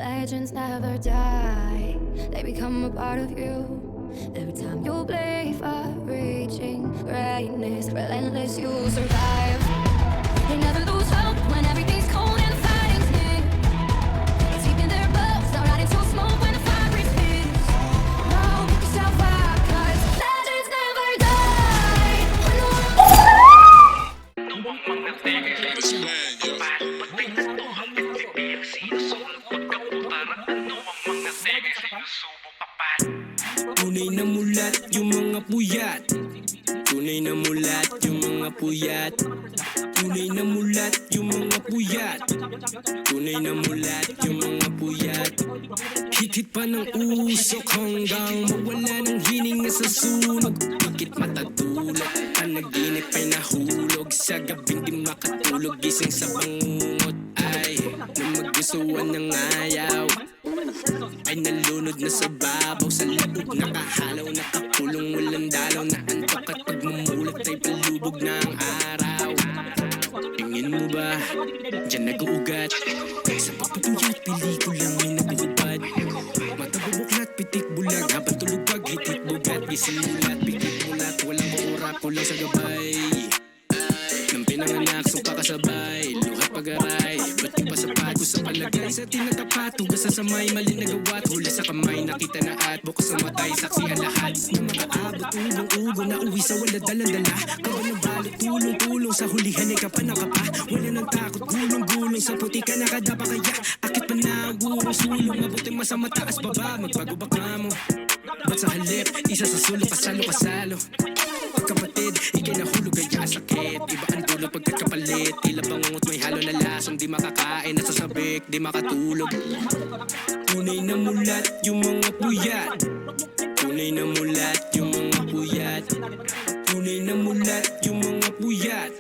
Legends never die, they become a part of you. Every time you play far reaching greatness, relentless you survive. They never lose hope when everything's cold and the fighting's near. It's deep in their bones, not riding to smoke when the fire breathes. Now pick yourself up, 'cause legends never die. When the Tunay na mulat yung mga puyat. Tunay na mulat yung mga puyat. Tunay na mulat yung mga puyat. Tunay na mulat yung mga puyat. Hit pa ng usok hanggang mawala ng hininga sa sunog. Pikit matagulog, panaginip ay nahulog. Sa gabing di makatulog, gising sa bangungot. Ay, na maggustuhan ng ayaw ay nalunod na sa babaw. Sa loob nakahalaw, nakakulong, walang dalaw. Na antok at pagmumulat ay palubog na ang araw. Tingin mo ba, dyan nag-uugat? Sa pagpapuyat, pelikulang may nag-uubad. Mata bubuklat, pitik bulag, habang tulog pag hitik bugat. Gising mulat, pitik mulat, walang maurap, kulang sa gabay. Nang pinanganak, sumpa kasabay, luhat pag-aray. Ba't di pa sapat ko sa palagay? Sa tinatapat, tugas sa samay, mali nagawat. Hula sa kamay, nakita na at bukas sa matay, saksi ang lahat. Na makaabot, ugong-ugo na uwi sa wala dalang-dala. Kawa ng balot, tulong-tulong sa hulihan ay kapanakapa. Wala nang takot, gulong-gulong sa puti ka nakadapa. Kaya akit pa na gulong sulong, mabuti masama taas baba. Magbago ba ka mo? Ba't sa halip, isa sa sulo, kasalo-kasalo. Kapatid, ikay nahulog kaya sakit. Iba ang tulog pagkakapalit. Tila bangungot may halo na lasong. Di makakain at sasabik, di makatulog. Tunay na mulat yung mga puyat. Tunay na mulat yung mga puyat. Tunay na mulat yung mga puyat.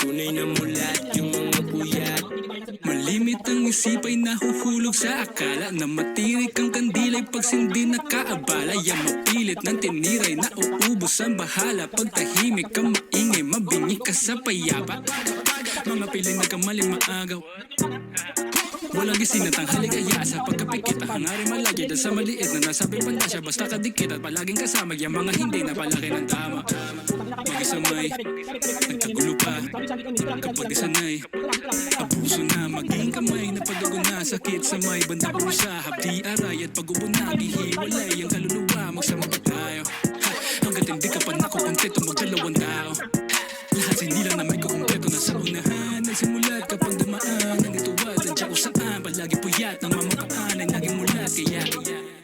Tunay na mulat yung mga puyat. Malimit ang isip ay nahuhulog sa akala na matirik ang kandilay pag sindi nakaabala. Yang mapilit ng tiniray na uubos ang bahala. Pag tahimik ka maingay, mabingi ka sa payapa. Mga piling nagkamaling maagaw, walang gising na tanghali kaya sa pagkapikit. Hangarin malagi dahil sa maliit na nasabing pantasya. Basta kadikit at palaging kasama yung mga hindi na palaki ng tama. Mag-isamay, nagkagulo pa kapag isanay. Abuso na, maging kamay na pagdago na. Sakit sa may banda pusa, hapdi aray at pag-ubo na. Gihiwalay ang kaluluwa, magsama ba tayo? Hanggat hindi ka pa nakukumpleto, magdalawang tao. Lahat sa nila na may kukumpleto na sa unahan. Nagsimulat kapag dumaan, nandito at nandiyan ko saan. Palagi puyat ng mamakaan ay naging mulat. Kaya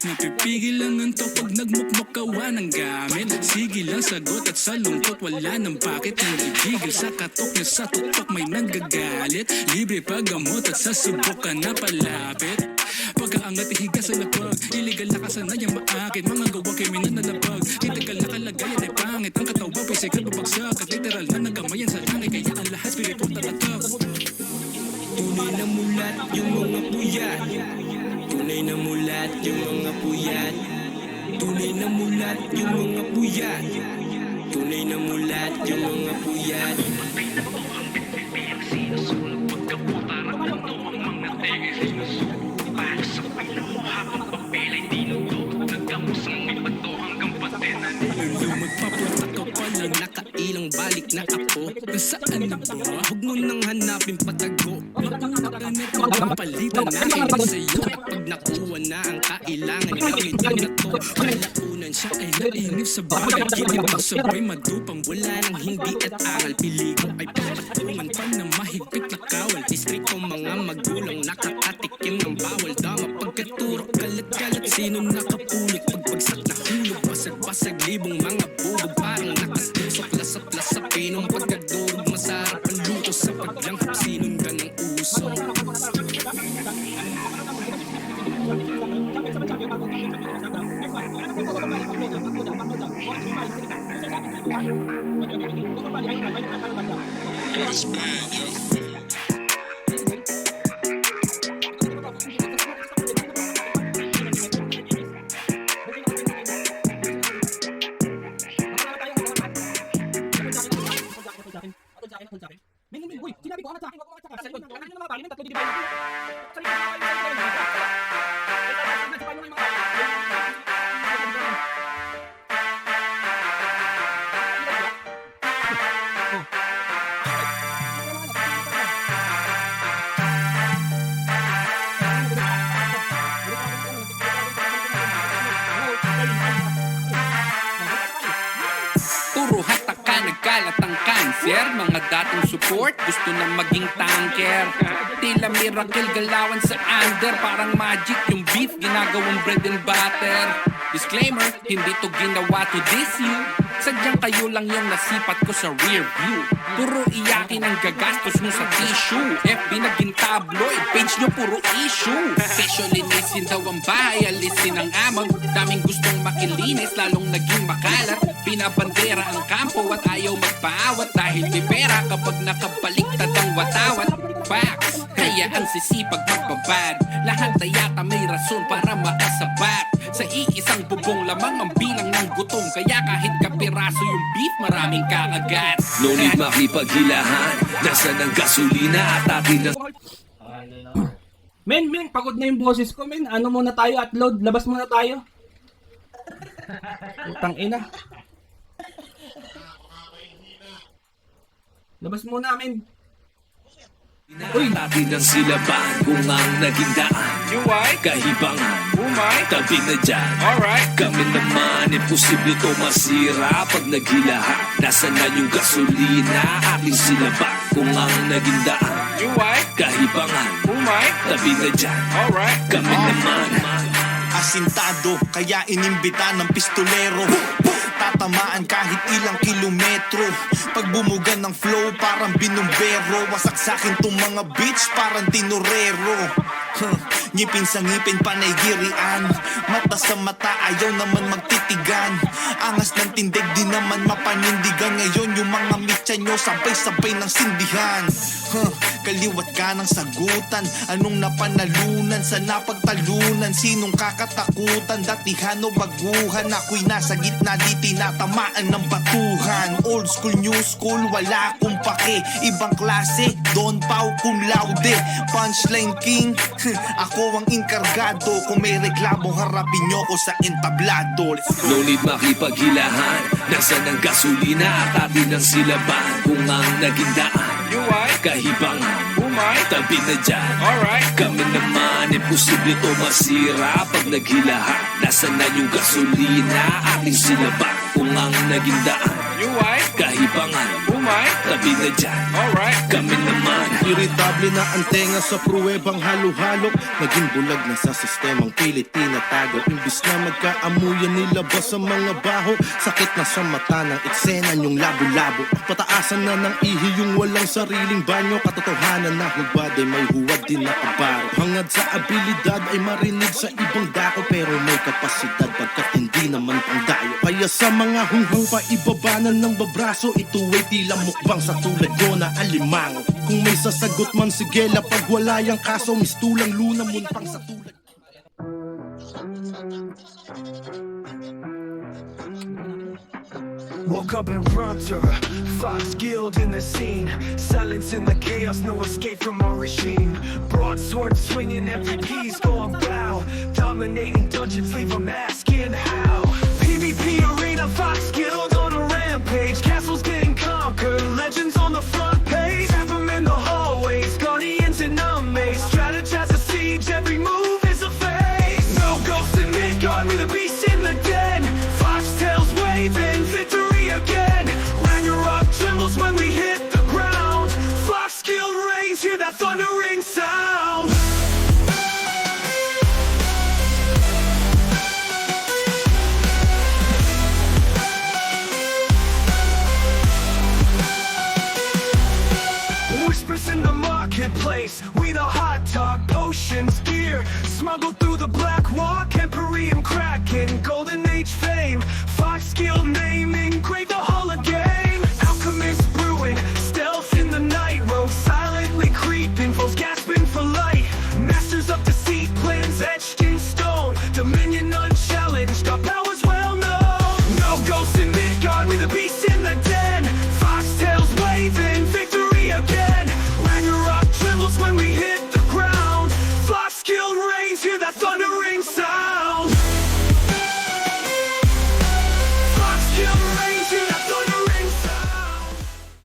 napipigil lang ang to pag nagmukmok kawa ng gamit. Sige lang sagot at sa lungkot wala ng bakit. Nangigigil sa katok na sa tutok may nagagalit. Libre paggamot at sa subok ka na palapit. Pagkaangat ihiga sa lapag, iligal na kasanay ang maakit. Mga gawa kriminal na labag, kritikal na kalagayan ay pangit. Ang katawa pa'y sikat babagsak at literal na nagamayan sa langit. Kaya ang lahat spiritual talatak. Tunay na mulat yung mga puyat. Tunay na mulat yung mga puyat. Tunay na mulat yung mga puyat. Tunay na mulat yung mga puyat. Magpapunta ka pa lang, nakailang balik na ako. Nasaan na ba? Huwag mo nang hanapin patago. Makakanit mo ang palitan na hinig sa'yo. At pag nakuha na ang kailangan, gamitin na to. Kalaunan siya ay nainip sa bagay. Kilig magsabay madupang wala nang hindi at aral. Piligo ay papatungan pa na mahigpit na kawal. Distrito mga magulang nakakatikim ng bawal. Dama pagkaturo, kalat-kalat sino nakapulot. Pagbagsak na hulog, basag-basag libong mga bubog. Parang nakastusok, lasap-las sa pinong pagkadurog. Masarap ang luto sa paglanghap, sinundan ng uso. It's bad, yo. Uy, sinabi ko, angat sa akin, wag mo angat sa akin. Ano naman ba? Tatlo di ba? ng cancer. Mga dating support, gusto na maging tanker. Tila miracle galawan sa under. Parang magic yung beef, ginagawang bread and butter. Disclaimer, hindi to ginawa to diss you. Sadyang kayo lang yung nasipat ko sa rear view. Puro iyakin ang gagastos nyo sa tissue. FB naging tabloid, page nyo puro issue. Kesyo linisin daw ang bahay, alisin ang amag. Daming gustong makilinis, lalong naging makalat. Pinabandera ang kampo at ayaw magpaawat. Dahil may pera kapag nakabaliktad ang watawat. Facts, kaya ang sisipag magbabad. Lahat na yata may rason para makasabat. Sa iisang bubong lamang ang bilang ng gutom. Kaya kahit kapiraso yung beef, maraming kakagat. No need makipaghilahan. Nasaan ang gasolina at atin ang... Men, pagod na yung boses ko, men. Ano muna tayo, upload, labas muna tayo. Utang ina. Labas muna, men. Uy, natin ang silaban kung ang naging daan. Yuway, Kahibangan, umay, tabi na dyan. alright. Kami naman, imposible to masira. Pag naghilahan, nasa na yung gasolina. Ating silaban kung ang naging daan. Yuway, Kahibangan, umay, tabi na dyan. alright. Kami naman. Asintado, kaya inimbita ng pistolero. Tatamaan kahit ilang kilometro. Pag bumugan ng flow, parang binumbero. Wasak sa'kin tong mga beats, parang tinorero. Ngipin sa ngipin, panay-girian. Mata sa mata, ayaw naman magtitigan. Angas ng tindig, di naman mapanindigan. Ngayon yung mga mitya nyo, sabay-sabay ng sindihan. Kaliwat ka ng sagutan. Anong napanalunan sa napagtalunan? Sinong kakatakutan? Datihan o baguhan? Ako'y nasa gitna, di tinatamaan ng batuhan. Old school, new school, wala akong pake. Ibang klase, Don Pau cum laude. Punchline king, ako ang inkargado. Kung may reklamo, harapin nyo ko sa entablado. Let's go. No need makipaghilahan. Nasaan ang gasolina at atin ang silaban. Kung ang naging daan, Yuway, kahibangan, umay, tabi na dyan. alright. Kami naman, imposible to masira. Pag naghilahan, nasa na yung gasolina. Ating silaban kung ang naging daan. Yuway, Kahibangan, umay, tabi na dyan. alright. Kami naman. Iritable na ang tenga sa pruwebang halo-halo. Naging bulag na sa sistemang pilit tinatago. Imbis na magkaamuyan nilabas ang mga baho. Sakit na sa mata ng eksena yung labo-labo. Pataasan na ng ihi yung walang sariling banyo. Katotohanan na hubad ay may huwad din na kabaro. Hangad sa abilidad ay marinig sa ibang dako. Pero may kapasidad pagkat hindi naman pangdayo. Kaya sa mga hunghang pa ibabanan ng babraso. Ito ay tila mukbang sa tulad ko na alimango. Kung may sasagot man sige la pag wala yung kaso. Mistulang luna munpang sa tulad. Woke up in Toronto, Fox Guild in the scene. Silence in the chaos, no escape from our regime. Broadsword swinging, MVPs going bow. Dominating dungeons, leave them asking how. PvP arena, Fox Guild on a rampage. Castles getting conquered, legends on the front page. Have them in the hallways, guardians and unmade. Strategize a siege, every move is a phase. No ghosts in Midgard, we the beast in the den. Foxtails waving, victory again. Ragnarok trembles when we hit the ground. Fox Guild reigns, hear that thundering sound. Whispers in the marketplace, we the hot talk, potions, gear. Smuggled through the black walk, Empyrean Kraken, Golden Age fame. Fox Guild name engraved the Hall of Game. Alchemist brewing, stealth in the night road. Silently creeping, foes gasping for light. Masters of deceit, plans etched in stone. Dominion unchallenged, our powers well known. No ghosts in Midgard, we the beast in the den. Foxtails waving, victory again. Ragnarok trembles when we hit the ground. Fox Guild reigns, hear that thundering sound.